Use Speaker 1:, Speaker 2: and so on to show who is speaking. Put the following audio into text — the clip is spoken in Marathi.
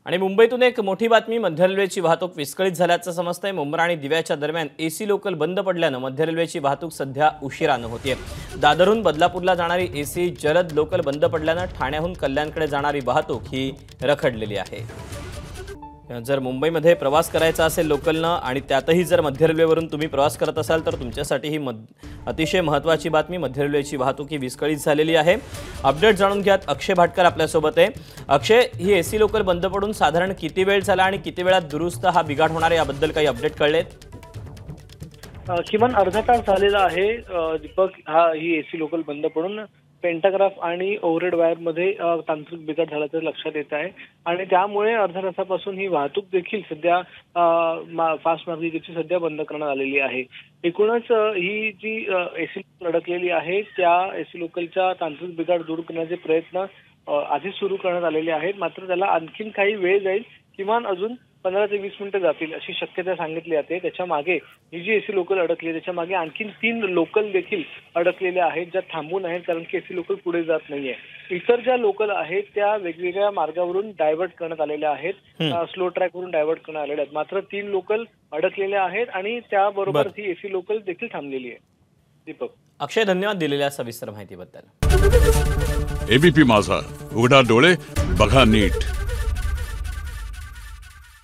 Speaker 1: आणि मुंबईतून एक मोठी बातमी, मध्य रेल्वेची वाहतूक विस्कळीत झाल्याचं समजतंय। मुंब्रा आणि दिव्याच्या दरम्यान एसी लोकल बंद पडल्यानं मध्य रेल्वेची वाहतूक सध्या उशिरानं होतीये। दादरहून बदलापूरला जाणारी एसी जलद लोकल बंद पडल्यानं ठाण्याहून कल्याणकडे जाणारी वाहतूक ही रखडलेली आहे। जर मुंबईमध्ये प्रवास करायचा असेल लोकलनं आणि त्यातही जर मध्य रेल्वेवरून तुम्ही प्रवास करत असाल तर तुमच्यासाठी ही अतिशय महत्त्वाची बातमी। मध्य रेल्वेची वाहतूक ही विस्कळीत झालेली आहे। अपडेट जाणून घ्यात अक्षय भाटकर आपल्यासोबत आहे। अक्षय, ही एसी लोकल बंद पडून साधारण किती वेळ झाला आणि किती वेळात दुरुस्त हा बिघाड होणार आहे याबद्दल काही अपडेट कळलेत?
Speaker 2: किमान अर्धा तास झालेला आहे दीपक। ही एसी लोकल बंद पडून पेंटाग्राफ आणि ओव्हरहेड वायर मध्ये तांत्रिक बिघाड झाल्याचं लक्षात येत आहे आणि त्यामुळे अर्ध्या तासापासून ही वाहतूक देखील सध्या फास्ट मार्गिकेची सध्या बंद करण्यात आलेली आहे। एकूणच ही जी एसी लोकल अडकलेली आहे त्या एसी लोकलच्या तांत्रिक बिघाड दूर करण्याचे प्रयत्न आधीच सुरू करण्यात आलेले आहेत, मात्र त्याला आणखीन काही वेळ जाईल। किमान अजून 15 ते 20 मिनिटं जातील अशी शक्यता सांगितली जाते। त्याच्या मागे ही जी एसी लोकल अडकली त्याच्या मागे आणखीन 3 लोकल देखील अडकलेल्या आहेत ज्या थांबून आहेत, कारण की एसी लोकल पुढे जात नाहीये। इतर ज्या लोकल आहेत त्या वेगवेगळ्या मार्गावरून डायव्हर्ट करण्यात आलेल्या आहेत, स्लो ट्रॅकवरून डायव्हर्ट करण्यात आलेल्या आहेत, मात्र 3 लोकल अडकलेल्या आहेत आणि त्याबरोबर ही एसी लोकल देखील थांबलेली आहे। दीपक,
Speaker 1: अक्षय, धन्यवाद दिलेल्या सविस्तर माहितीबद्दल।
Speaker 3: एबीपी माझा, उघडा डोळे बघा नीट।